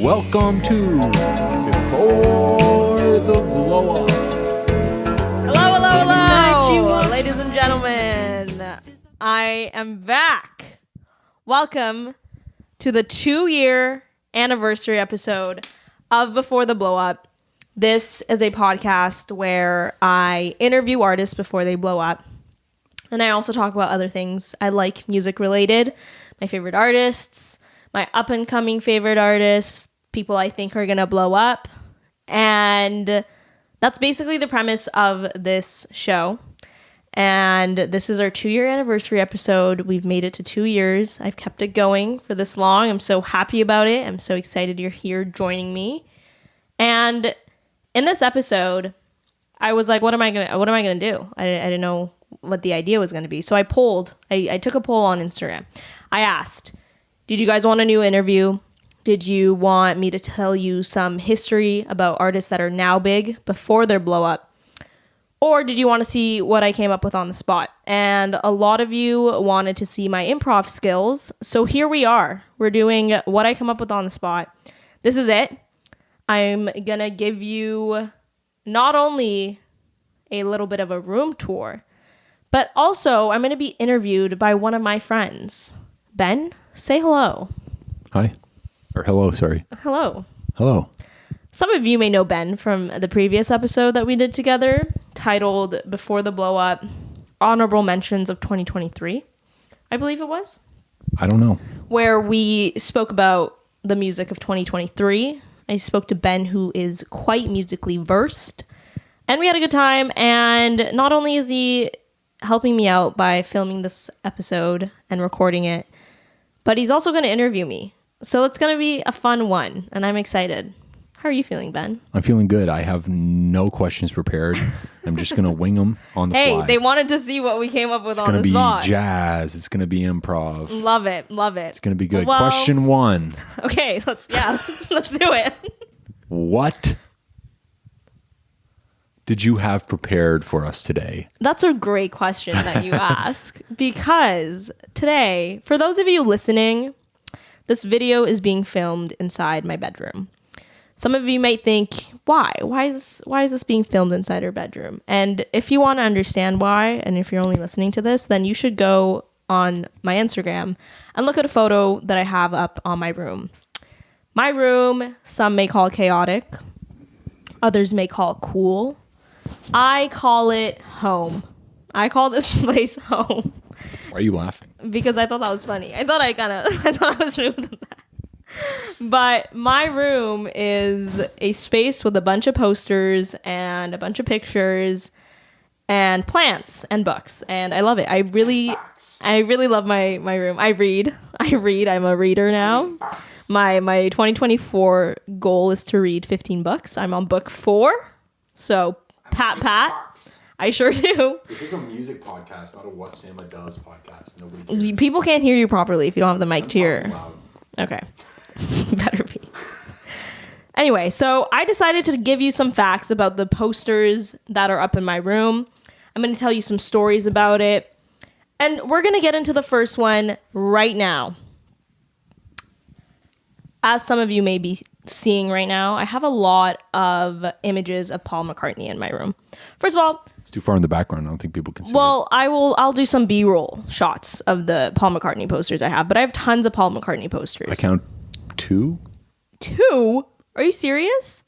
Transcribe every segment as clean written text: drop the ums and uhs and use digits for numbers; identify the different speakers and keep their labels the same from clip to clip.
Speaker 1: Welcome to Before the Blow Up.
Speaker 2: Hello, ladies and gentlemen. I am back. Welcome to the 2-year anniversary episode of Before the Blow Up. This is a podcast where I interview artists before they blow up. And I also talk about other things I like music related, my favorite artists, my up and coming favorite artists, people I think are going to blow up. And that's basically the premise of this show. And this is our 2-year anniversary episode. We've made it to 2 years. I've kept it going for this long. I'm so happy about it. I'm so excited you're here joining me. And in this episode, I was like, what am I gonna do? I didn't know what the idea was gonna be. So I took a poll on Instagram. I asked, did you guys want a new interview? Did you want me to tell you some history about artists that are now big before their blow up? Or did you want to see what I came up with on the spot? And a lot of you wanted to see my improv skills. So here we are. We're doing what I come up with on the spot. This is it. I'm going to give you not only a little bit of a room tour, but also I'm going to be interviewed by one of my friends. Ben, say hello.
Speaker 1: Hi. Or hello, sorry.
Speaker 2: Hello.
Speaker 1: Hello.
Speaker 2: Some of you may know Ben from the previous episode that we did together, titled Before the Blow Up, Honorable Mentions of 2023, I believe it was.
Speaker 1: I don't know.
Speaker 2: Where we spoke about the music of 2023. I spoke to Ben, who is quite musically versed, and we had a good time. And not only is he helping me out by filming this episode and recording it, but he's also going to interview me. So it's going to be a fun one, and I'm excited. How are you feeling, Ben?
Speaker 1: I'm feeling good. I have no questions prepared. I'm just going to wing them on the fly.
Speaker 2: Hey, they wanted to see what we came up with on the spot.
Speaker 1: It's going to be jazz. It's going to be improv.
Speaker 2: Love it.
Speaker 1: It's going to be good.
Speaker 2: Well,
Speaker 1: Question 1.
Speaker 2: Okay, let's do it.
Speaker 1: What did you have prepared for us today?
Speaker 2: That's a great question that you ask, because today, for those of you listening, this video is being filmed inside my bedroom. Some of you might think, why? Why is this being filmed inside our bedroom? And if you want to understand why, and if you're only listening to this, then you should go on my Instagram and look at a photo that I have up on my room. My room, some may call chaotic. Others may call cool. I call it home. I call this place home.
Speaker 1: Why are you laughing?
Speaker 2: Because I thought that was funny. I thought I was smooth with that. But my room is a space with a bunch of posters and a bunch of pictures and plants and books, and I love it. I really love my room. I read. I'm a reader now. My 2024 goal is to read 15 books. I'm on book 4. So pat. I sure do.
Speaker 1: This is a music podcast, not a What Sama Does podcast. Nobody cares.
Speaker 2: People can't hear you properly if you don't have the mic to your...
Speaker 1: Loud.
Speaker 2: Okay. Better be. Anyway, so I decided to give you some facts about the posters that are up in my room. I'm going to tell you some stories about it. And we're going to get into the first one right now. As some of you may be seeing right now, I have a lot of images of Paul McCartney in my room. First of all,
Speaker 1: it's too far in the background. I don't think people can see it.
Speaker 2: I'll do some B-roll shots of the Paul McCartney posters I have, but I have tons of Paul McCartney posters.
Speaker 1: I count 2.
Speaker 2: 2? Are you serious?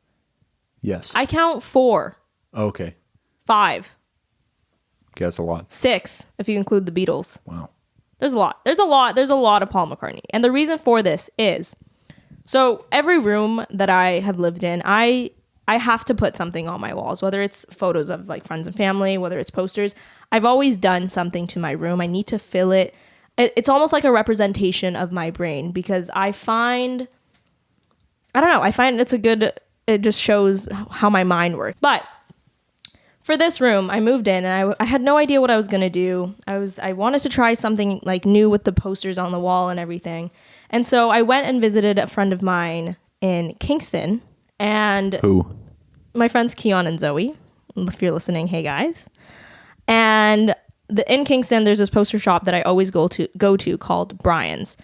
Speaker 1: Yes.
Speaker 2: I count 4.
Speaker 1: Oh, okay.
Speaker 2: 5.
Speaker 1: Okay, that's a lot.
Speaker 2: 6, if you include the Beatles.
Speaker 1: Wow.
Speaker 2: There's a lot of Paul McCartney. And the reason for this is, so every room that I have lived in, I have to put something on my walls, whether it's photos of like friends and family, whether it's posters. I've always done something to my room. I need to fill it. It's almost like a representation of my brain, because I find it just shows how my mind works. But for this room, I moved in and I had no idea what I was going to do. I wanted to try something like new with the posters on the wall and everything. And so I went and visited a friend of mine in Kingston. And
Speaker 1: who?
Speaker 2: My friends Keon and Zoe. If you're listening, hey guys. And in Kingston, there's this poster shop that I always go to called Brian's.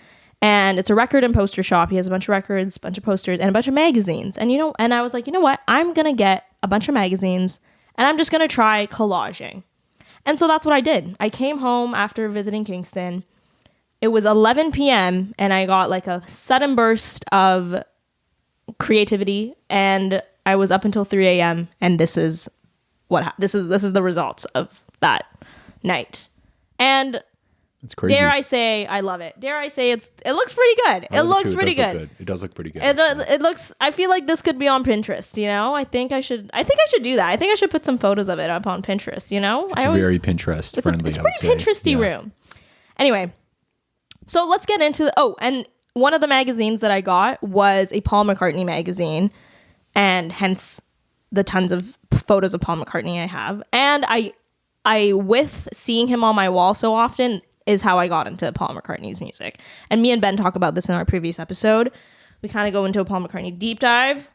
Speaker 2: And it's a record and poster shop. He has a bunch of records, a bunch of posters, and a bunch of magazines. And and I was like, you know what? I'm going to get a bunch of magazines and I'm just going to try collaging. And so that's what I did. I came home after visiting Kingston. It was 11 p.m. and I got like a sudden burst of creativity, and I was up until 3 a.m. and this is this is the results of that night. And
Speaker 1: it's crazy.
Speaker 2: Dare I say I love it. Dare I say it looks pretty good. It looks pretty good.
Speaker 1: It does look pretty good.
Speaker 2: It looks. I feel like this could be on Pinterest. I think I should do that. I think I should put some photos of it up on Pinterest.
Speaker 1: It's very Pinterest friendly.
Speaker 2: It's pretty Pinteresty room. Anyway, so let's get into and one of the magazines that I got was a Paul McCartney magazine, and hence the tons of photos of Paul McCartney I have. And I with seeing him on my wall so often is how I got into Paul McCartney's music. And me and Ben talk about this in our previous episode. We kind of go into a Paul McCartney deep dive.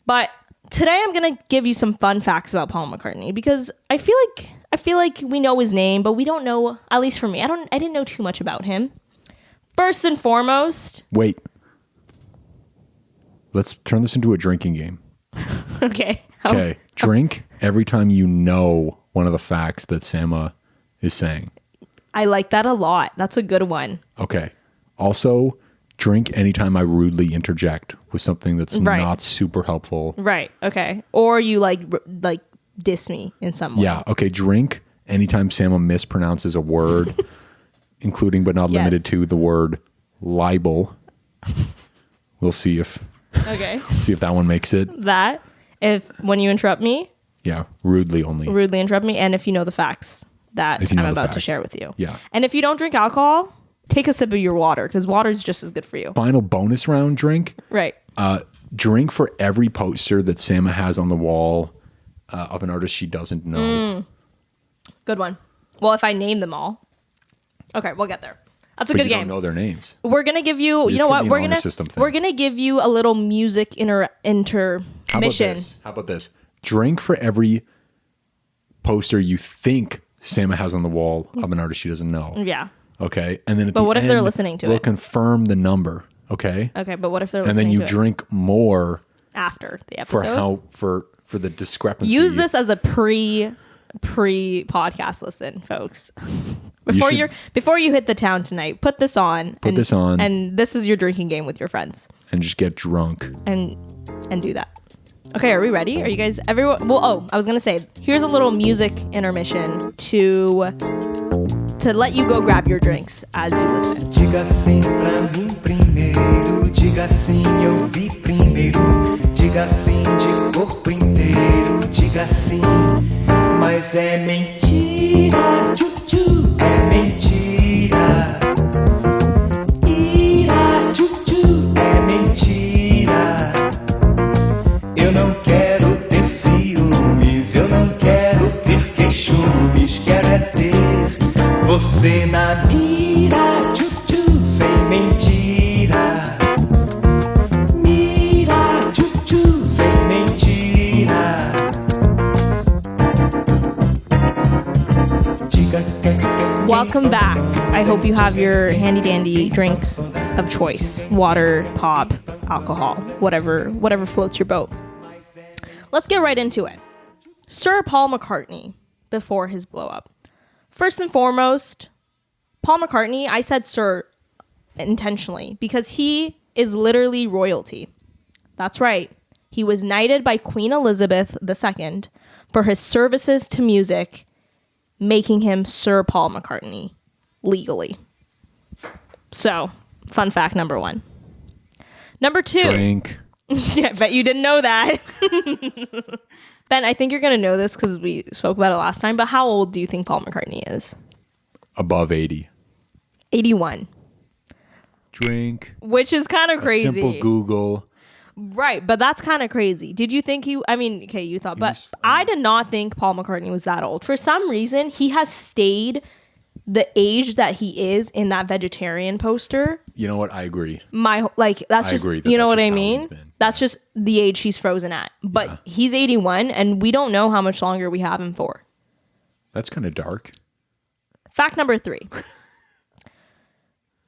Speaker 2: But today I'm going to give you some fun facts about Paul McCartney, because I feel like we know his name, but we don't know, at least for me, I didn't know too much about him. First and foremost.
Speaker 1: Wait. Let's turn this into a drinking game.
Speaker 2: Okay.
Speaker 1: Okay. Drink every time you know one of the facts that Sama is saying.
Speaker 2: I like that a lot. That's a good one.
Speaker 1: Okay. Also, drink anytime I rudely interject with something that's not super helpful.
Speaker 2: Right. Okay. Or you like diss me in some way.
Speaker 1: Yeah. Okay. Drink anytime Sama mispronounces a word, including but not limited to the word libel. We'll see if that one makes it.
Speaker 2: That when you interrupt me.
Speaker 1: Yeah. Rudely only.
Speaker 2: Rudely interrupt me, and if you know the facts that I'm about to share with you.
Speaker 1: Yeah.
Speaker 2: And if you don't drink alcohol, take a sip of your water, because water is just as good for you.
Speaker 1: Final bonus round drink.
Speaker 2: Right.
Speaker 1: Drink for every poster that Sama has on the wall of an artist she doesn't know.
Speaker 2: Good one. Well, if I name them all. Okay, we'll get there. That's a good game.
Speaker 1: You don't know their names.
Speaker 2: We're going to give you, you know what? We're going to give you a little music intermission.
Speaker 1: How about this? Drink for every poster you think Sama has on the wall of an artist she doesn't know.
Speaker 2: Yeah.
Speaker 1: Okay. And then
Speaker 2: what if they're listening to it?
Speaker 1: We'll confirm the number. Okay.
Speaker 2: Okay, but what if they're
Speaker 1: listening
Speaker 2: to it?
Speaker 1: And then you drink more
Speaker 2: after the episode.
Speaker 1: For the discrepancy.
Speaker 2: Use this as a pre podcast listen, folks. Before you hit the town tonight, put this on. And this is your drinking game with your friends.
Speaker 1: And just get drunk.
Speaker 2: And do that. Okay, are we ready? Are you guys everyone? Well, I was gonna say, here's a little music intermission to let you go grab your drinks as you listen.
Speaker 3: Diga sim pra mim primeiro, diga sim, eu vi primeiro, diga sim de corpo inteiro, diga sim, mas é mentira, tchu-tchu, é mentira. Ira, tchu-tchu, é mentira. Eu não quero ter ciúmes, eu não quero ter queixumes, quero é ter você na mira, tchu-tchu, sem mentira. Mira, tchu-tchu, sem mentira.
Speaker 2: Welcome back. I hope you have your handy dandy drink of choice. Water, pop, alcohol, whatever floats your boat. Let's get right into it. Sir Paul McCartney, before his blow up. First and foremost, Paul McCartney, I said sir intentionally because he is literally royalty. That's right. He was knighted by Queen Elizabeth II for his services to music, making him Sir Paul McCartney legally. So, fun fact number 1. Number 2.
Speaker 1: Drink.
Speaker 2: Yeah, I bet you didn't know that. Ben, I think you're going to know this because we spoke about it last time, but how old do you think Paul McCartney is?
Speaker 1: Above 80.
Speaker 2: 81.
Speaker 1: Drink.
Speaker 2: Which is kind of crazy.
Speaker 1: Simple Google.
Speaker 2: Right, but that's kind of crazy. Did you think you thought, but I did not think Paul McCartney was that old. For some reason, he has stayed the age that he is in that vegetarian poster.
Speaker 1: You know what? I agree.
Speaker 2: That's just, you know what I mean? That's just the age he's frozen at. But he's 81 and we don't know how much longer we have him for. That's
Speaker 1: kind of dark.
Speaker 2: Fact number 3.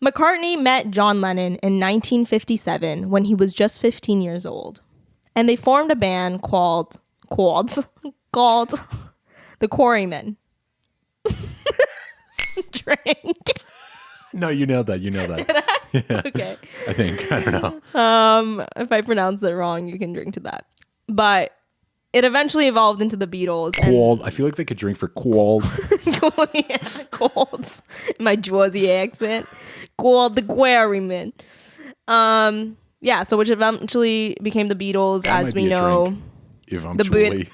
Speaker 2: McCartney met John Lennon in 1957 when he was just 15 years old. And they formed a band called The Quarrymen. Drink.
Speaker 1: No, you nailed that. Yeah.
Speaker 2: Okay.
Speaker 1: I think. I don't know.
Speaker 2: If I pronounce it wrong, you can drink to that. But it eventually evolved into the Beatles.
Speaker 1: Quald. I feel like they could drink for Quald.
Speaker 2: Yeah, Quald. My Jersey accent. Quald the Quarrymen. Yeah, so which eventually became the Beatles,
Speaker 1: That
Speaker 2: as
Speaker 1: might
Speaker 2: we
Speaker 1: be a
Speaker 2: know.
Speaker 1: drink. Eventually.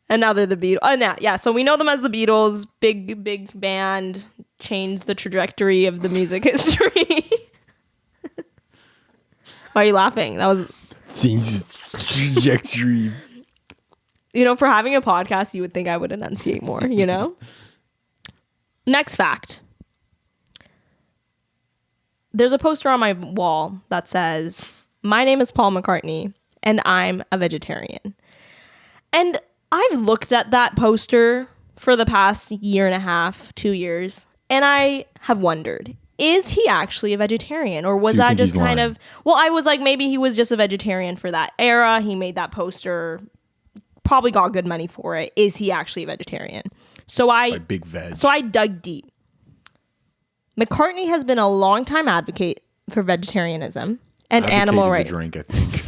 Speaker 2: And now they're the Beatles. Oh, no, yeah. So we know them as the Beatles. Big band. Changed the trajectory of the music history. Why are you laughing? That was...
Speaker 1: Changed trajectory.
Speaker 2: You know, for having a podcast, you would think I would enunciate more, you know? Next fact. There's a poster on my wall that says, "My name is Paul McCartney, and I'm a vegetarian." And I've looked at that poster for the past year and a half, 2 years, and I have wondered, is he actually a vegetarian? Or was that just kind of... Well, I was like, maybe he was just a vegetarian for that era. He made that poster, probably got good money for it. Is he actually a vegetarian?
Speaker 1: Like big veg.
Speaker 2: So I dug deep. McCartney has been a longtime advocate for vegetarianism and animal rights.
Speaker 1: A drink, I think.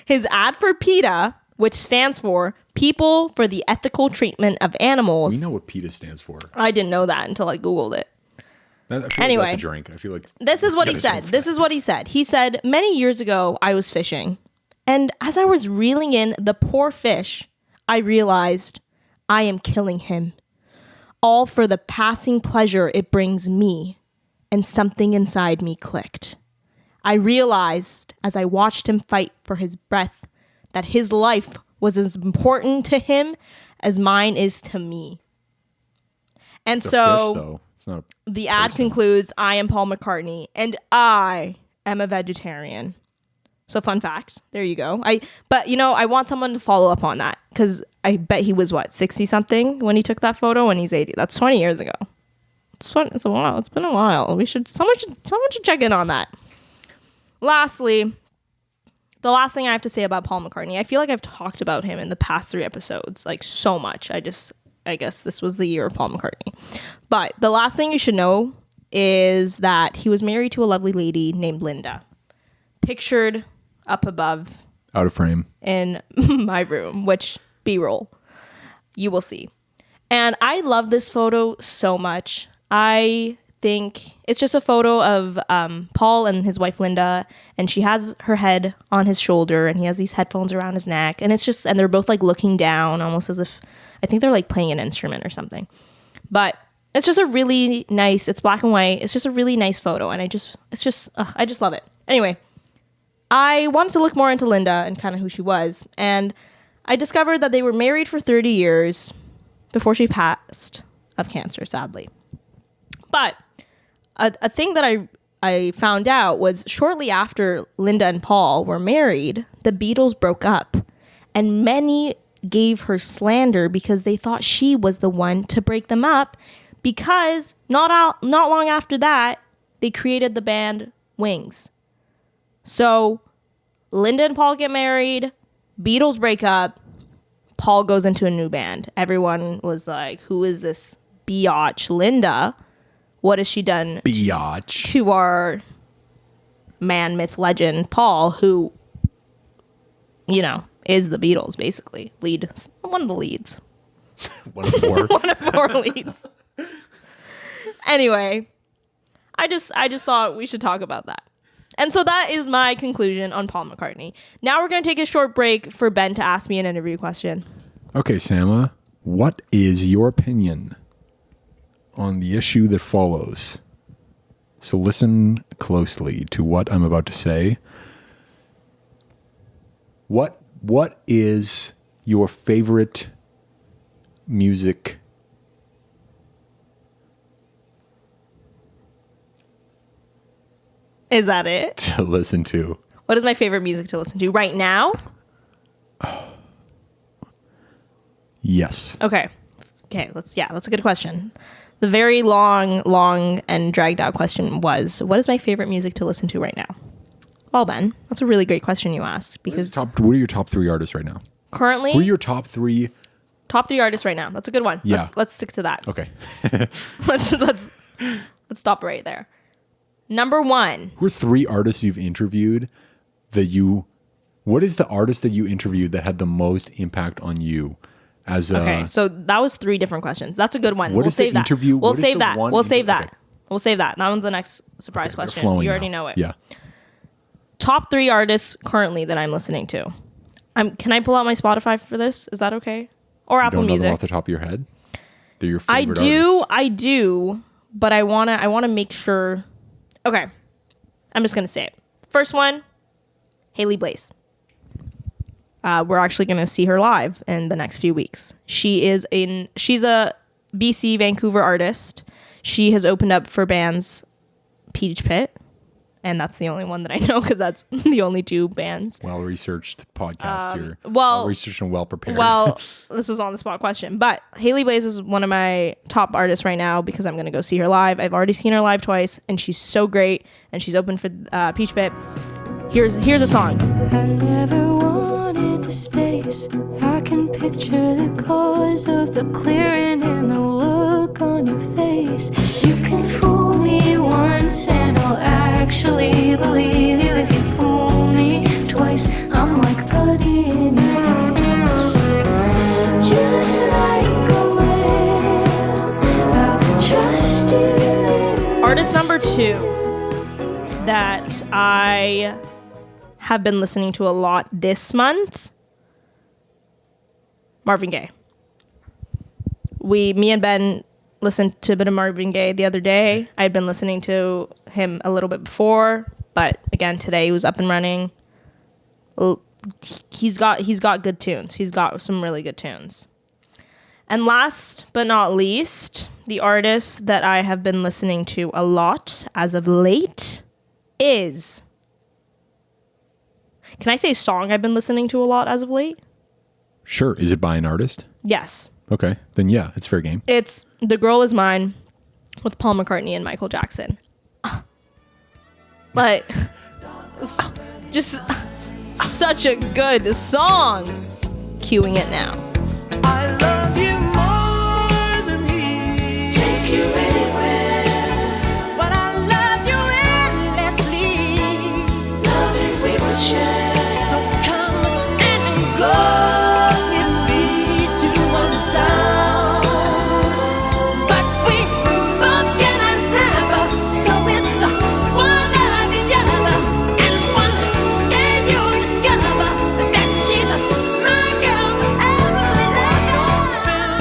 Speaker 2: His ad for PETA, which stands for People for the Ethical Treatment of Animals.
Speaker 1: We know what PETA stands for.
Speaker 2: I didn't know that until I Googled it.
Speaker 1: Anyway, like that's a drink. I feel like
Speaker 2: this is what he said. He said, "Many years ago, I was fishing, and as I was reeling in the poor fish, I realized I am killing him. All for the passing pleasure it brings me." And something inside me clicked. I realized as I watched him fight for his breath that his life was as important to him as mine is to me. And
Speaker 1: it's
Speaker 2: so
Speaker 1: a fish, though. It's not
Speaker 2: the ad concludes, "I am Paul McCartney and I am a vegetarian." So fun fact. There you go. But you know, I want someone to follow up on that because I bet he was 60 something when he took that photo and he's 80. That's 20 years ago. It's a while. It's been a while. Someone should check in on that. Lastly, the last thing I have to say about Paul McCartney, I feel like I've talked about him in the past 3 episodes, like so much. I guess this was the year of Paul McCartney. But the last thing you should know is that he was married to a lovely lady named Linda, pictured up above,
Speaker 1: out of frame,
Speaker 2: in my room, which B-roll, you will see. And I love this photo so much. I think it's just a photo of Paul and his wife Linda, and she has her head on his shoulder, and he has these headphones around his neck, and and they're both like looking down, almost as if I think they're like playing an instrument or something. But it's just a really nice. It's black and white. It's just a really nice photo, and I just love it. Anyway, I wanted to look more into Linda and kind of who she was, and I discovered that they were married for 30 years before she passed of cancer, sadly. But a thing that I found out was shortly after Linda and Paul were married, the Beatles broke up, and many gave her slander because they thought she was the one to break them up, because not long after that, they created the band Wings. So Linda and Paul get married, Beatles break up, Paul goes into a new band. Everyone was like, who is this biatch Linda? What has she done
Speaker 1: biatch
Speaker 2: to our man, myth, legend, Paul, who, you know, is the Beatles, basically. One of the leads.
Speaker 1: One of 4.
Speaker 2: One of 4 leads. Anyway, I just thought we should talk about that. And so that is my conclusion on Paul McCartney. Now we're going to take a short break for Ben to ask me an interview question.
Speaker 1: Okay, Sama, what is your opinion on the issue that follows? So listen closely to what I'm about to say. What is your favorite music?
Speaker 2: Is that it?
Speaker 1: To listen to.
Speaker 2: What is my favorite music to listen to right now?
Speaker 1: Yes.
Speaker 2: Okay. Okay, that's a good question. The very long and dragged out question was, what is my favorite music to listen to right now? Well, Ben, that's a really great question you asked because
Speaker 1: what are your top 3 artists right now?
Speaker 2: Currently,
Speaker 1: who are your top 3?
Speaker 2: Top 3 artists right now. That's a good one.
Speaker 1: Yeah.
Speaker 2: Let's stick to that.
Speaker 1: Okay.
Speaker 2: let's stop right there. Number 1.
Speaker 1: Who are 3 artists you've interviewed what is the artist that you interviewed that had the most impact on you?
Speaker 2: Okay, so that was 3 different questions. That's a good one.
Speaker 1: We'll save that.
Speaker 2: We'll save that.
Speaker 1: Okay.
Speaker 2: We'll save that. That one's the next surprise question. You already know it.
Speaker 1: Yeah.
Speaker 2: Top 3 artists currently that I'm listening to. Can I pull out my Spotify for this? Is that okay? Or Apple
Speaker 1: Music? You don't know them
Speaker 2: Music?
Speaker 1: off the top of your head? They're your favorite artists.
Speaker 2: I do, but I wanna make sure. Okay, I'm just gonna say it. First one, Haley Blaze. We're actually going to see her live in the next few weeks. She's a BC Vancouver artist. She has opened up for bands Peach Pit, and that's the only one that I know because that's the only 2 bands.
Speaker 1: Well-researched podcast here.
Speaker 2: Well-researched
Speaker 1: and well-prepared.
Speaker 2: Well, this was on the spot question, but Haley Blaze is one of my top artists right now because I'm going to go see her live. I've already seen her live twice, and she's so great, and she's open for Peach Pit. Here's a song.
Speaker 4: I never wanted the space. I can picture the cause of the clearing and the look on your face. You can fool me once and I'll actually believe you. If you fool me twice, I'm like putty in your hands. Just like a lamb, I'll trust you.
Speaker 2: Artist number 2 that I have been listening to a lot this month, Marvin Gaye. Me and Ben listened to a bit of Marvin Gaye the other day. I had been listening to him a little bit before, but again today he was up and running. He's got good tunes. He's got some really good tunes. And last but not least, the artist that I have been listening to a lot as of late is... Can I say song I've been listening to a lot as of late?
Speaker 1: Sure. Is it by an artist?
Speaker 2: Yes.
Speaker 1: Okay. Then yeah, it's fair game.
Speaker 2: It's The Girl Is Mine with Paul McCartney and Michael Jackson. Like, just such a good song. Cueing it now.
Speaker 3: I love you more than he. Take you anywhere. But I love you endlessly. Loving we will share. So come and go with me to one town. But we both cannot have, so it's one or the other. And one day you'll discover that she's my girl.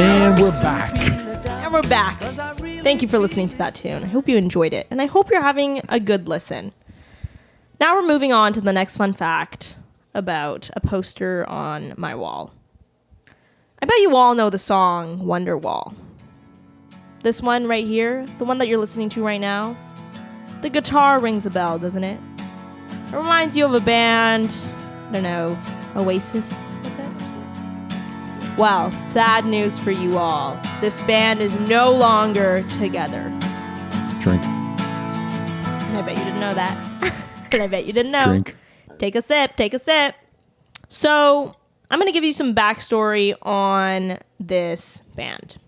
Speaker 1: And we're back.
Speaker 2: And we're back. Thank you for listening to that tune. I hope you enjoyed it. And I hope you're having a good listen. Now we're moving on to the next fun fact about a poster on my wall. I bet you all know the song Wonderwall. This one right here, the one that you're listening to right now, the guitar rings a bell, doesn't it? It reminds you of a band, I don't know, Oasis, is it? Well, sad news for you all. This band is no longer together.
Speaker 1: Drink.
Speaker 2: And I bet you didn't know that. And I bet you didn't know.
Speaker 1: Drink.
Speaker 2: Take a sip, take a sip. So, I'm going to give you some backstory on this band.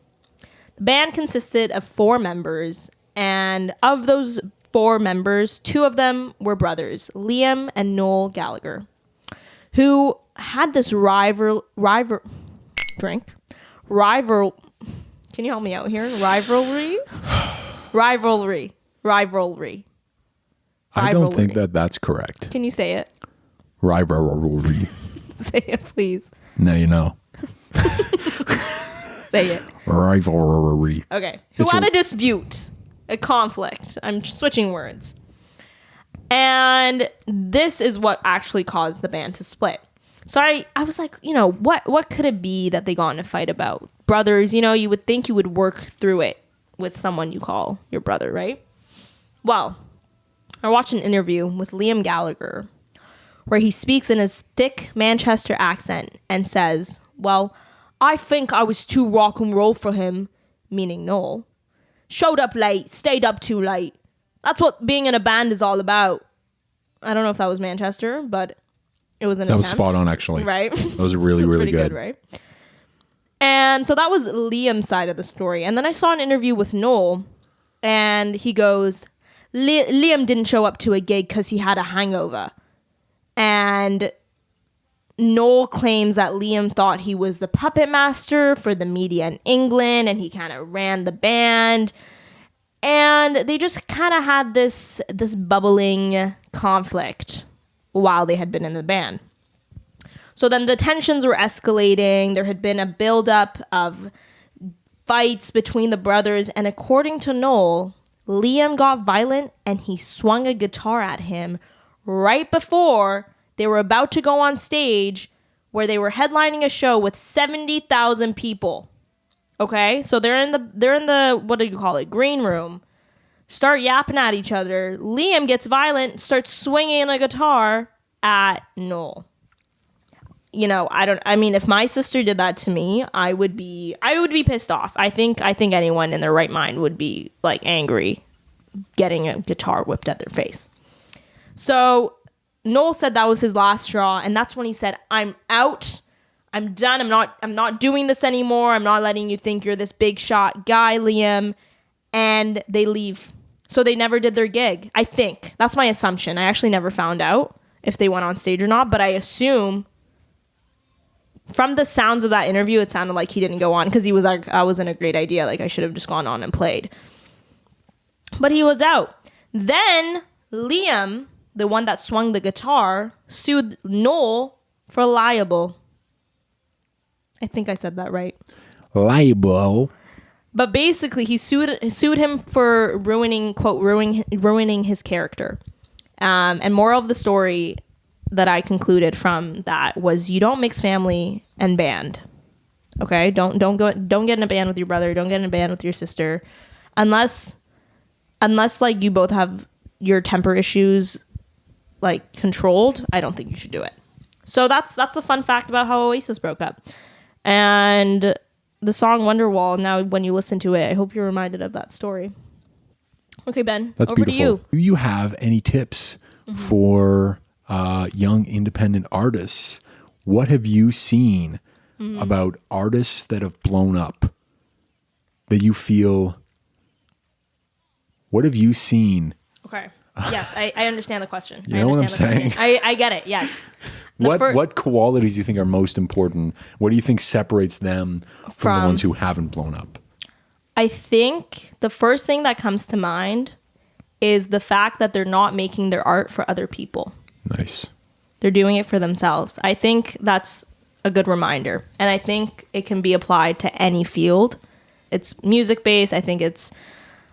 Speaker 2: The band consisted of 4 members, and of those 4 members, 2 of them were brothers, Liam and Noel Gallagher, who had this rivalry. Can you help me out here? Rivalry.
Speaker 1: I don't think that's correct.
Speaker 2: Can you say it?
Speaker 1: Rivalry.
Speaker 2: Say it, please.
Speaker 1: Now you know.
Speaker 2: Say it.
Speaker 1: Rivalry.
Speaker 2: Okay. Who had a dispute, a conflict. I'm switching words. And this is what actually caused the band to split. So I was like, what could it be that they got in a fight about? Brothers, you would think you would work through it with someone you call your brother, right? Well, I watched an interview with Liam Gallagher where he speaks in his thick Manchester accent and says, well, I think I was too rock and roll for him, meaning Noel. Showed up late, stayed up too late. That's what being in a band is all about. I don't know if that was Manchester, but it was an attempt.
Speaker 1: That was spot on, actually.
Speaker 2: Right?
Speaker 1: That was really, really good.
Speaker 2: Right? And so that was Liam's side of the story. And then I saw an interview with Noel, and he goes, Liam didn't show up to a gig because he had a hangover. And Noel claims that Liam thought he was the puppet master for the media in England, and he kind of ran the band. And they just kind of had this bubbling conflict while they had been in the band. So then the tensions were escalating. There had been a buildup of fights between the brothers. And according to Noel, Liam got violent and he swung a guitar at him right before they were about to go on stage where they were headlining a show with 70,000 people. Okay? So they're in the, what do you call it, green room. Start yapping at each other. Liam gets violent, starts swinging a guitar at Noel. You know, if my sister did that to me, I would be pissed off. I think anyone in their right mind would be like angry getting a guitar whipped at their face. So Noel said that was his last straw, and that's when he said, "I'm out. I'm done. I'm not doing this anymore. I'm not letting you think you're this big shot guy, Liam." And they leave. So they never did their gig. I think that's my assumption. I actually never found out if they went on stage or not, but I assume from the sounds of that interview, it sounded like he didn't go on because he was like, "I wasn't a great idea. Like I should have just gone on and played." But he was out. Then Liam, the one that swung the guitar, sued Noel for libel. I think I said that right.
Speaker 1: Libel.
Speaker 2: But basically, he sued him for ruining his character. And moral of the story that I concluded from that was, you don't mix family and band. Okay, don't get in a band with your brother. Don't get in a band with your sister, unless like you both have your temper issues like controlled. I don't think you should do it. So that's the fun fact about how Oasis broke up. And the song Wonderwall, now when you listen to it, I hope you're reminded of that story. Okay, Ben,
Speaker 1: that's
Speaker 2: over
Speaker 1: beautiful.
Speaker 2: to you.
Speaker 1: Do you have any tips for young independent artists? What have you seen about artists that have blown up that you feel? What have you seen? Okay.
Speaker 2: Yes, I understand the question.
Speaker 1: You know what I'm saying?
Speaker 2: I get it. Yes.
Speaker 1: What qualities do you think are most important? What do you think separates them from the ones who haven't blown up?
Speaker 2: I think the first thing that comes to mind is the fact that they're not making their art for other people.
Speaker 1: Nice.
Speaker 2: They're doing it for themselves. I think that's a good reminder. And I think it can be applied to any field. It's music-based. I think it's,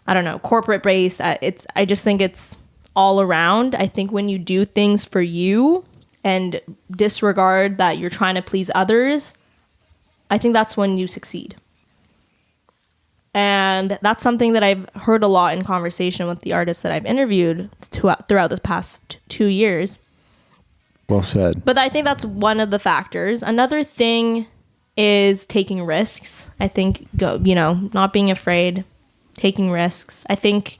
Speaker 2: I don't know, corporate-based. I just think it's all around. I think when you do things for you and disregard that you're trying to please others, I think that's when you succeed. And that's something that I've heard a lot in conversation with the artists that I've interviewed throughout the past 2 years.
Speaker 1: Well said.
Speaker 2: But I think that's one of the factors. Another thing is taking risks. I think, not being afraid, taking risks. I think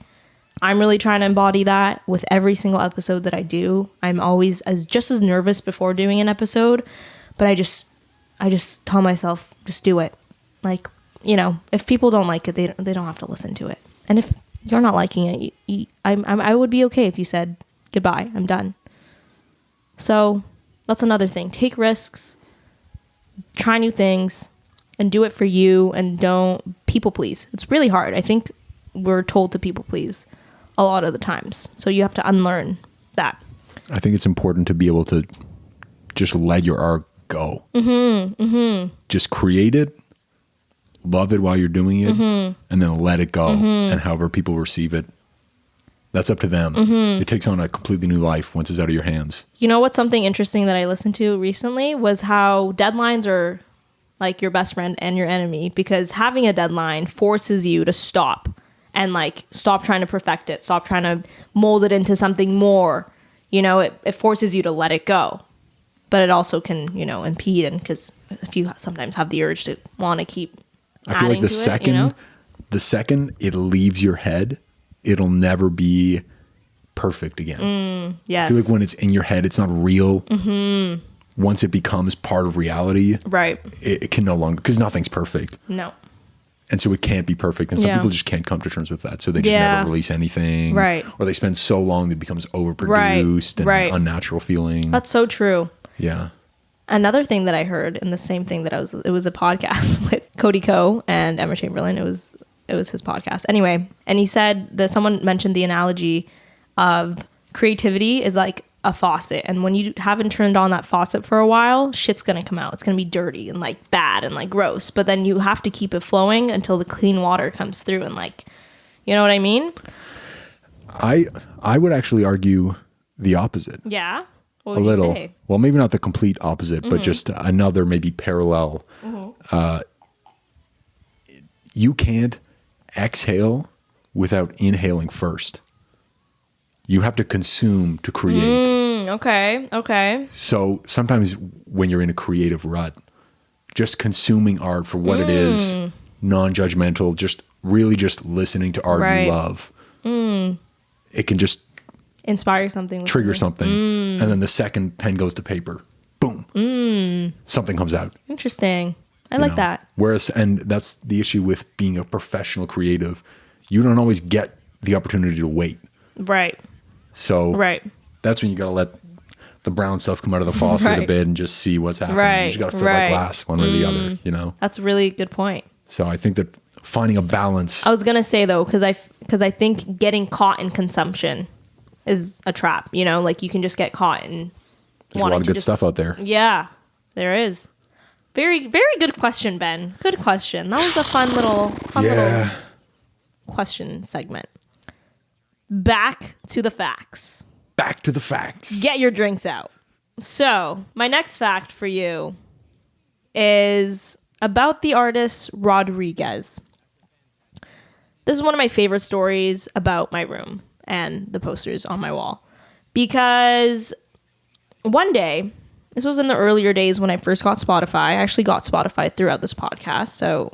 Speaker 2: I'm really trying to embody that with every single episode that I do. I'm always just as nervous before doing an episode, but I just tell myself, just do it. Like, if people don't like it, they don't have to listen to it. And if you're not liking it, I would be okay if you said goodbye. I'm done. So that's another thing. Take risks, try new things, and do it for you. And don't people please. It's really hard. I think we're told to people please a lot of the times. So you have to unlearn that.
Speaker 1: I think it's important to be able to just let your art go. Just create it. Love it while you're doing it, and then let it go. And however people receive it, that's up to them. It takes on a completely new life once it's out of your hands. You know what's something interesting that I listened to recently was how deadlines are like your best friend and your enemy, because having a deadline forces you to stop and stop trying to perfect it, stop trying to mold it into something more. It forces you to let it go. But it also can, impede, and because
Speaker 2: if you sometimes have the urge to want to keep
Speaker 1: I feel like the
Speaker 2: adding to it,
Speaker 1: second,
Speaker 2: you know?
Speaker 1: the second it leaves your head, it'll never be perfect again.
Speaker 2: Yes.
Speaker 1: I feel like when it's in your head, it's not real. Once it becomes part of reality,
Speaker 2: Right.
Speaker 1: it can no longer, because nothing's perfect.
Speaker 2: No.
Speaker 1: And so it can't be perfect. And some
Speaker 2: Yeah.
Speaker 1: people just can't come to terms with that. So they just
Speaker 2: Yeah.
Speaker 1: never release anything.
Speaker 2: Right.
Speaker 1: Or they spend so long that it becomes overproduced and
Speaker 2: Right.
Speaker 1: unnatural feeling.
Speaker 2: That's so true.
Speaker 1: Yeah.
Speaker 2: Another thing that I heard, and the same thing that it was a podcast with Cody Ko and Emma Chamberlain. It was his podcast. Anyway, and he said that someone mentioned the analogy of creativity is like a faucet, and when you haven't turned on that faucet for a while, shit's gonna come out. It's gonna be dirty and like bad and like gross, but then you have to keep it flowing until the clean water comes through, and like, you know what I mean?
Speaker 1: I would actually argue the opposite.
Speaker 2: Yeah. What
Speaker 1: A
Speaker 2: would you
Speaker 1: little.
Speaker 2: say?
Speaker 1: Well, maybe not the complete opposite, but just another maybe parallel. You can't exhale without inhaling first. You have to consume to create.
Speaker 2: Okay.
Speaker 1: So sometimes when you're in a creative rut, just consuming art for what it is, non-judgmental, just really just listening to art
Speaker 2: Right.
Speaker 1: you love, it can just
Speaker 2: Inspire something. with
Speaker 1: trigger
Speaker 2: you.
Speaker 1: something. And then the second pen goes to paper, boom, something comes out.
Speaker 2: Interesting. I
Speaker 1: you
Speaker 2: like
Speaker 1: know?
Speaker 2: that.
Speaker 1: Whereas, and that's the issue with being a professional creative. You don't always get the opportunity to wait.
Speaker 2: Right.
Speaker 1: So
Speaker 2: Right.
Speaker 1: that's when you got to let the brown stuff come out of the faucet a
Speaker 2: Right.
Speaker 1: bit and just see what's happening.
Speaker 2: Right,
Speaker 1: You just got to fill
Speaker 2: right.
Speaker 1: that glass one way or the other, you know?
Speaker 2: That's a really good point.
Speaker 1: So I think that finding a balance.
Speaker 2: I was gonna say though, because I think getting caught in consumption is a trap. You know, like you can just get caught in.
Speaker 1: There's a lot of good stuff out there.
Speaker 2: Yeah, there is. Very, very good question, Ben. Good question. That was a fun little question segment. Back to the facts.
Speaker 1: Back to the facts.
Speaker 2: Get your drinks out. So, my next fact for you is about the artist Rodriguez. This is one of my favorite stories about my room and the posters on my wall. Because one day, this was in the earlier days when I first got Spotify. I actually got Spotify throughout this podcast. So,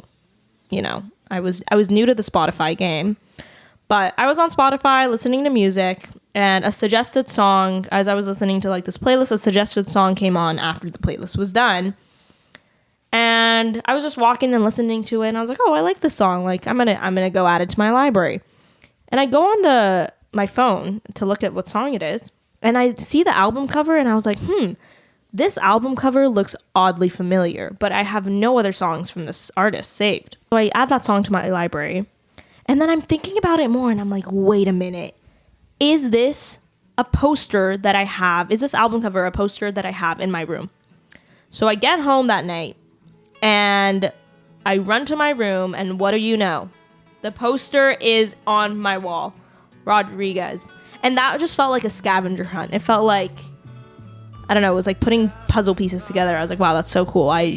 Speaker 2: you know, I was new to the Spotify game. But I was on Spotify listening to music, and a suggested song, as I was listening to like this playlist, a suggested song came on after the playlist was done. And I was just walking and listening to it, and I was like, "Oh, I like this song. Like, I'm gonna go add it to my library." And I go on my phone to look at what song it is, and I see the album cover, and I was like, this album cover looks oddly familiar, but I have no other songs from this artist saved. So I add that song to my library, and then I'm thinking about it more, and I'm like, wait a minute. Is this a poster that I have? Is this album cover a poster that I have in my room? So I get home that night, and I run to my room, and what do you know? The poster is on my wall. Rodriguez. And that just felt like a scavenger hunt. It felt like, I don't know, it was like putting puzzle pieces together. I was like, wow, that's so cool. I,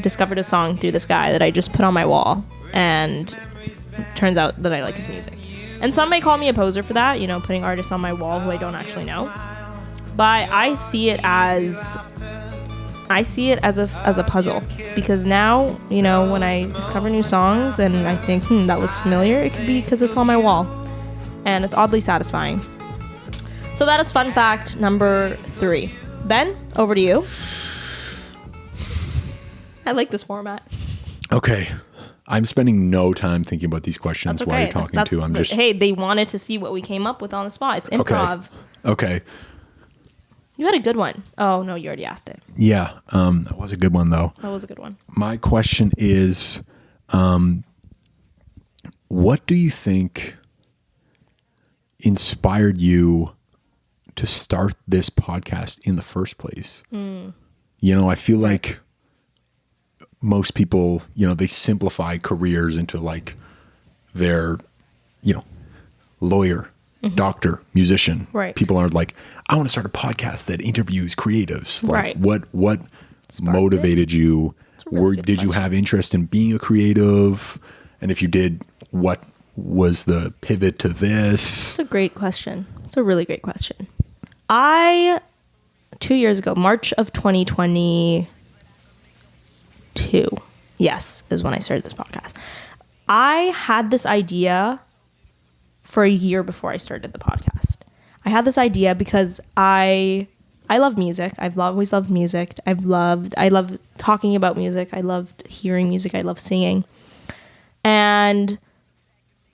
Speaker 2: discovered a song through this guy that I just put on my wall. And turns out that I like his music. And some may call me a poser for that, putting artists on my wall who I don't actually know. But I see it as a puzzle, because now, when I discover new songs and I think, that looks familiar, it could be because it's on my wall, and it's oddly satisfying. So that is fun fact number 3. Ben, over to you. I like this format.
Speaker 1: Okay. I'm spending no time thinking about these questions
Speaker 2: That's okay.
Speaker 1: while you're talking to. I'm just.
Speaker 2: Hey, they wanted to see what we came up with on the spot. It's improv.
Speaker 1: Okay.
Speaker 2: You had a good one. Oh, no, you already asked it.
Speaker 1: Yeah. That was a good one, though.
Speaker 2: That was a good one.
Speaker 1: My question is, what do you think inspired you to start this podcast in the first place? I feel like most people, they simplify careers into like their, lawyer, doctor, musician.
Speaker 2: Right.
Speaker 1: People aren't like, I want to start a podcast that interviews creatives. Like,
Speaker 2: Right.
Speaker 1: What motivated you? Did you have interest in being a creative? And if you did, what was the pivot to this?
Speaker 2: It's a great question. It's a really great question. 2 years ago, March of 2020, 2022. Yes, is when I started this podcast. I had this idea for a year before I started the podcast. I had this idea because I love music. I've always loved music. I love talking about music. I loved hearing music. I love singing. And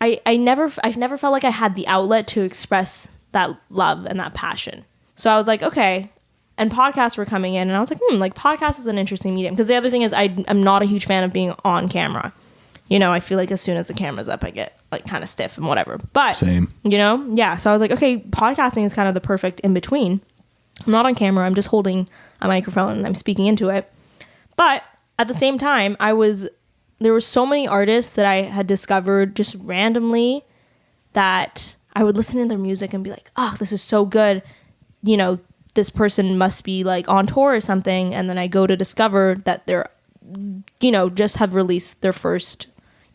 Speaker 2: I've never felt like I had the outlet to express that love and that passion. So I was like, okay. And podcasts were coming in, and I was like, like podcast is an interesting medium. Because the other thing is I'm not a huge fan of being on camera. You know, I feel like as soon as the camera's up, I get like kind of stiff and whatever. But
Speaker 1: same.
Speaker 2: You know, yeah. So I was like, okay, podcasting is kind of the perfect in between. I'm not on camera. I'm just holding a microphone and I'm speaking into it. But at the same time, there were so many artists that I had discovered just randomly that I would listen to their music and be like, oh, this is so good. You know, this person must be like on tour or something. And then I go to discover that they're, you know, just have released their first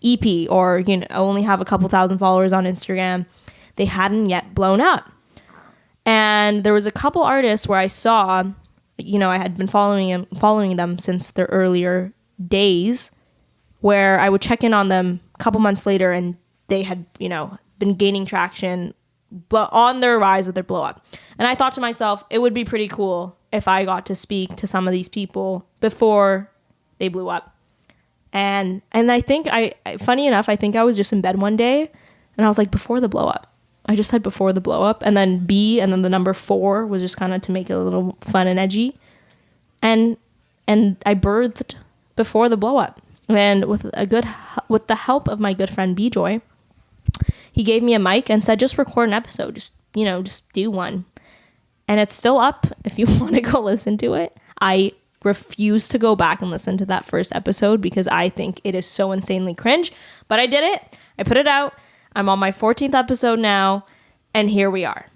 Speaker 2: EP, or, you know, only have a couple thousand followers on Instagram. They hadn't yet blown up. And there was a couple artists where I saw, you know, I had been following them since their earlier days, where I would check in on them a couple months later and they had, you know, been gaining traction on their rise of their blow up. And I thought to myself, it would be pretty cool if I got to speak to some of these people before they blew up. And I think funny enough, I think I was just in bed one day and I was like, before the blow up. I just said before the blow up, and then B, and then the number 4 was just kind of to make it a little fun and edgy. And I birthed before the blow up. And with the help of my good friend B Joy, he gave me a mic and said, just record an episode. Just do one. And it's still up if you want to go listen to it. I refuse to go back and listen to that first episode because I think it is so insanely cringe. But I did it. I put it out. I'm on my 14th episode now. And here we are.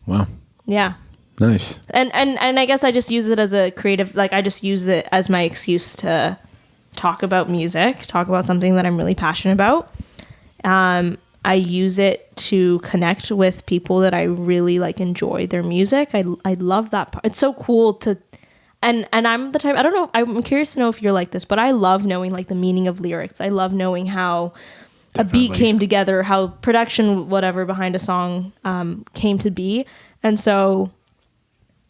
Speaker 1: Wow.
Speaker 2: Yeah.
Speaker 1: Nice.
Speaker 2: And I guess I just use it as a creative, like I just use it as my excuse to talk about music, talk about something that I'm really passionate about. I use it to connect with people that I really like enjoy their music. I love that part. It's so cool to, and I'm the type, I don't know, I'm curious to know if you're like this, but I love knowing like the meaning of lyrics. I love knowing how a beat came together, how production, whatever behind a song came to be. And so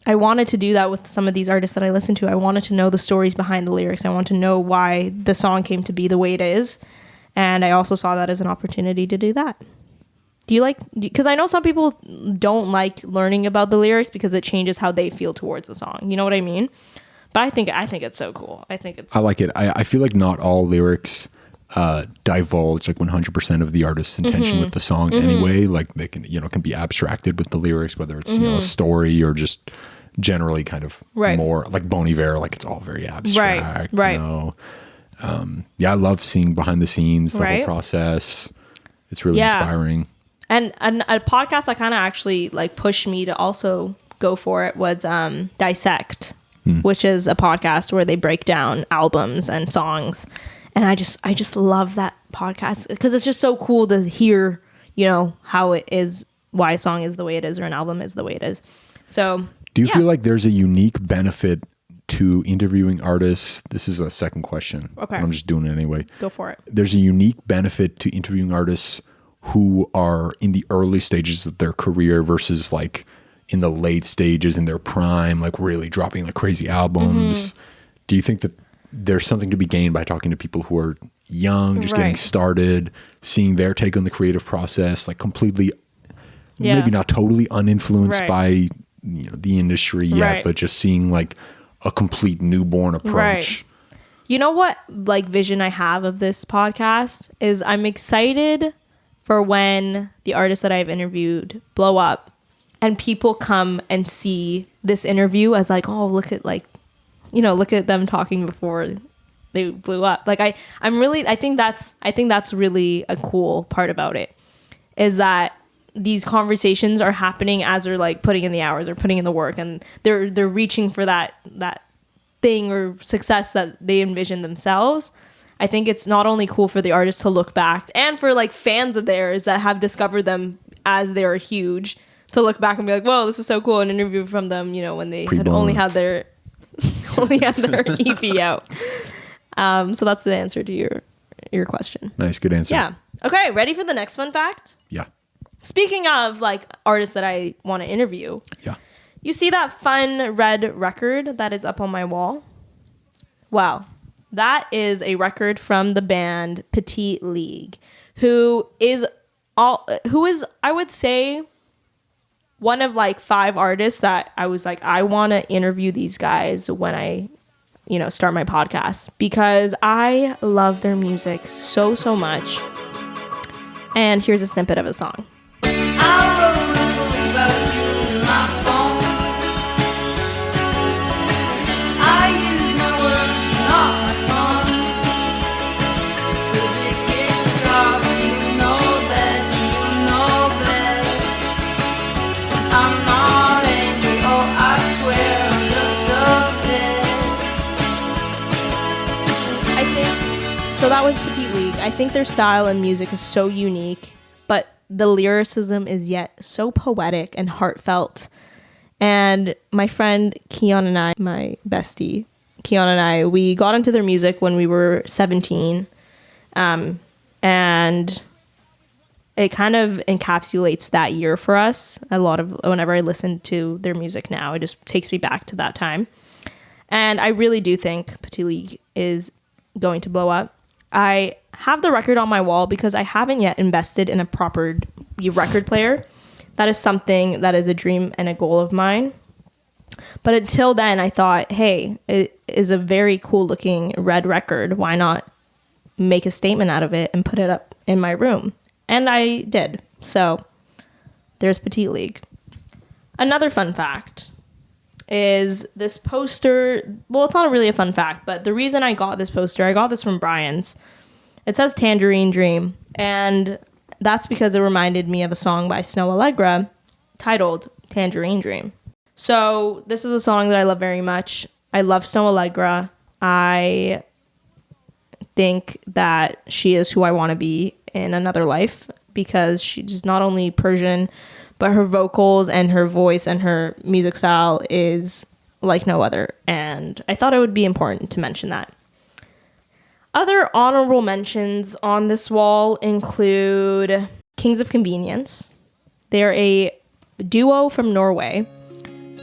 Speaker 2: I wanted to do that with some of these artists that I listen to. I wanted to know the stories behind the lyrics. I want to know why the song came to be the way it is. And I also saw that as an opportunity to do that. Do you like, because I know some people don't like learning about the lyrics because it changes how they feel towards the song. You know what I mean? But I think it's so cool. I like it.
Speaker 1: I feel like not all lyrics divulge like 100% of the artist's intention with the song anyway. Like they can, can be abstracted with the lyrics, whether it's, a story or just generally kind of more like Bon Iver, like it's all very abstract. Right. I love seeing behind the scenes, the whole process. It's really inspiring.
Speaker 2: And a podcast that kind of actually like pushed me to also go for it was Dissect, which is a podcast where they break down albums and songs. And I just love that podcast because it's just so cool to hear, how it is, why a song is the way it is or an album is the way it is. So
Speaker 1: do you feel like there's a unique benefit to interviewing artists? This is a second question. Okay. I'm just doing it anyway.
Speaker 2: Go for it.
Speaker 1: There's a unique benefit to interviewing artists who are in the early stages of their career versus like in the late stages in their prime, like really dropping like crazy albums. Do you think that there's something to be gained by talking to people who are young, just getting started, seeing their take on the creative process, like completely, maybe not totally uninfluenced by the industry yet, but just seeing like a complete newborn approach.
Speaker 2: Right. You know what like vision I have of this podcast is I'm excited for when the artists that I've interviewed blow up and people come and see this interview as like, oh, look at look at them talking before they blew up. Like I think that's really a cool part about it is that these conversations are happening as they're like putting in the hours or putting in the work and they're reaching for that thing or success that they envision themselves. I think it's not only cool for the artist to look back and for like fans of theirs that have discovered them as they're huge to look back and be like, whoa, this is so cool. An interview from them, when they had only had their only had their EP out. So that's the answer to your question.
Speaker 1: Nice, good answer.
Speaker 2: Yeah. Okay, ready for the next fun fact?
Speaker 1: Yeah.
Speaker 2: Speaking of like artists that I want to interview.
Speaker 1: Yeah.
Speaker 2: You see that fun red record that is up on my wall? Well, that is a record from the band Petite League, who is I would say one of like 5 artists that I was like, I want to interview these guys when I, start my podcast, because I love their music so much. And here's a snippet of a song. So that was Petite League. I think their style and music is so unique, but the lyricism is yet so poetic and heartfelt. And my friend Keon and I, my bestie, Keon and I, we got into their music when we were 17. And it kind of encapsulates that year for us. Whenever I listen to their music now, it just takes me back to that time. And I really do think Petite League is going to blow up. I have the record on my wall because I haven't yet invested in a proper record player. That is something that is a dream and a goal of mine. But until then, I thought, hey, it is a very cool looking red record. Why not make a statement out of it and put it up in my room? And I did. So there's Petite League. Another fun fact is this poster. Well, it's not really a fun fact, but the reason I got this poster, I got this from Brian's. It says Tangerine Dream, and that's because it reminded me of a song by Snow Allegra titled Tangerine Dream. So this is a song that I love very much. I love Snow Allegra. I think that she is who I want to be in another life, because she's not only Persian, but her vocals and her voice and her music style is like no other. And I thought it would be important to mention that. Other honorable mentions on this wall include Kings of Convenience. They're a duo from Norway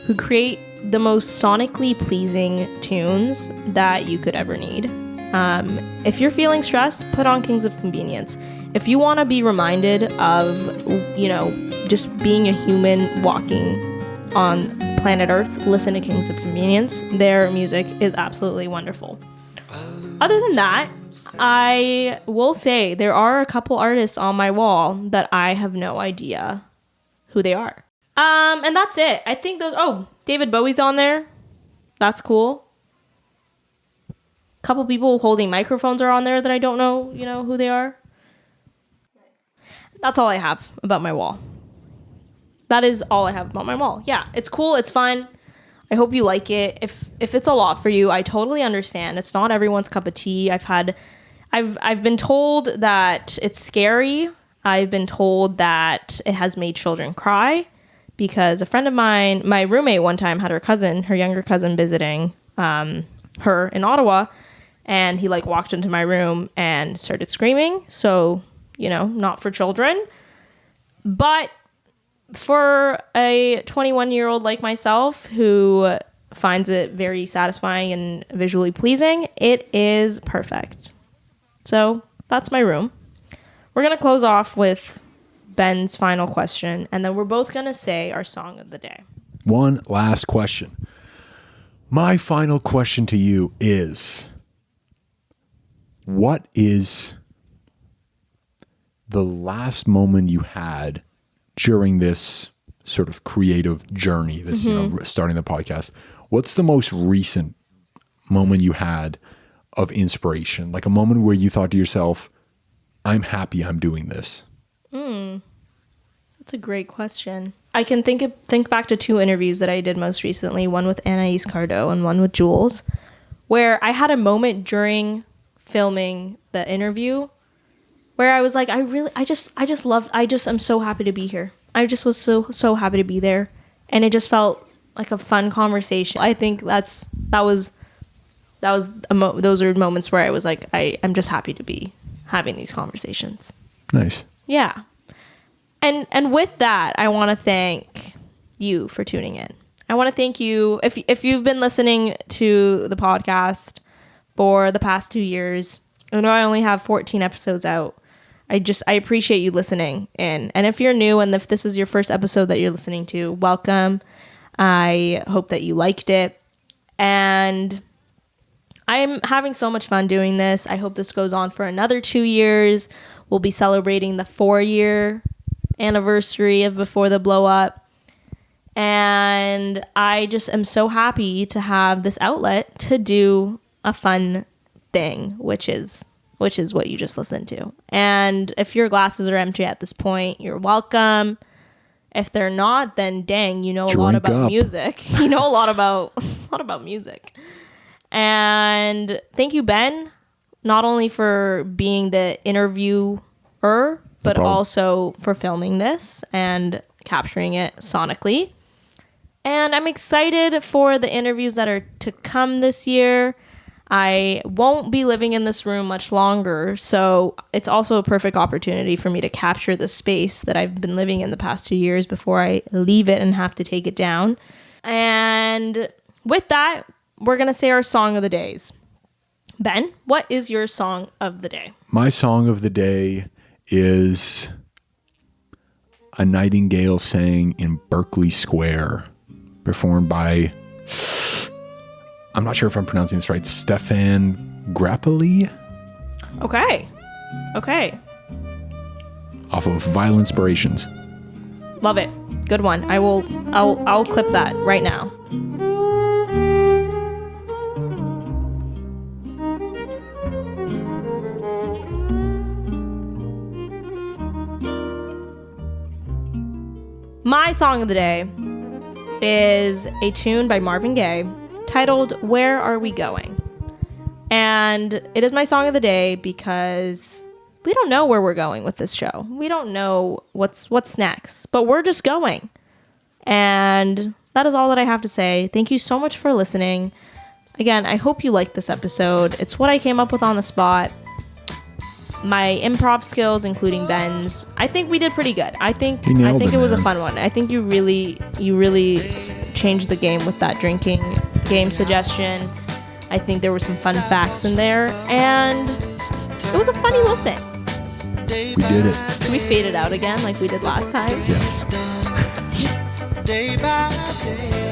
Speaker 2: who create the most sonically pleasing tunes that you could ever need. If you're feeling stressed, put on Kings of Convenience. If you want to be reminded of, just being a human walking on planet Earth, listen to Kings of Convenience. Their music is absolutely wonderful. Other than that, I will say there are a couple artists on my wall that I have no idea who they are. And that's it. I think David Bowie's on there. That's cool. A couple people holding microphones are on there that I don't know, who they are. That's all I have about my wall. That is all I have about my wall. Yeah, it's cool. It's fun. I hope you like it. If it's a lot for you, I totally understand. It's not everyone's cup of tea. I've been told that it's scary. I've been told that it has made children cry, because a friend of mine, my roommate one time had her younger cousin visiting her in Ottawa, and he walked into my room and started screaming. So, not for children, but for a 21-year-old like myself who finds it very satisfying and visually pleasing, it is perfect. So that's my room. We're going to close off with Ben's final question, and then we're both going to say our song of the day.
Speaker 1: One last question. My final question to you is, what is the last moment you had during this sort of creative journey, this, starting the podcast? What's the most recent moment you had of inspiration? Like a moment where you thought to yourself, I'm happy I'm doing this.
Speaker 2: That's a great question. I can think back to 2 interviews that I did most recently, one with Anaïs Cardo and one with Jules, where I had a moment during filming the interview where I was like, I'm so happy to be here. I just was so happy to be there. And it just felt like a fun conversation. I think that was those are moments where I was like, I'm just happy to be having these conversations.
Speaker 1: Nice.
Speaker 2: Yeah. And with that, I want to thank you for tuning in. I want to thank you if you've been listening to the podcast for the past 2 years. I know I only have 14 episodes out. I appreciate you listening in. And if you're new and if this is your first episode that you're listening to, welcome. I hope that you liked it. And I'm having so much fun doing this. I hope this goes on for another 2 years. We'll be celebrating the 4-year anniversary of Before the Blow Up. And I just am so happy to have this outlet to do a fun thing, which is what you just listened to. And if your glasses are empty at this point, you're welcome. If they're not, then dang, you know a lot about music. You know a lot about music. And thank you, Ben, not only for being the interviewer, but also for filming this and capturing it sonically. And I'm excited for the interviews that are to come this year. I won't be living in this room much longer, so it's also a perfect opportunity for me to capture the space that I've been living in the past 2 years before I leave it and have to take it down. And with that, we're going to say our song of the days. Ben, what is your song of the day?
Speaker 1: My song of the day is A Nightingale Sang in Berkeley Square, performed by, I'm not sure if I'm pronouncing this right, Stefan Grappelli.
Speaker 2: Okay.
Speaker 1: Off of Vile Inspirations.
Speaker 2: Love it. Good one. I'll clip that right now. My song of the day is a tune by Marvin Gaye titled Where Are We Going? And it is my song of the day because we don't know where we're going with this show. We don't know what's next, but we're just going. And that is all that I have to say. Thank you so much for listening. Again, I hope you liked this episode. It's what I came up with on the spot. My improv skills, including Ben's, I think we did pretty good. I think it was a fun one. I think you really changed the game with that drinking game suggestion. I think there were some fun facts in there, and it was a funny listen.
Speaker 1: We did it.
Speaker 2: Can we fade it out again like we did last time?
Speaker 1: Yes.
Speaker 3: Day by day.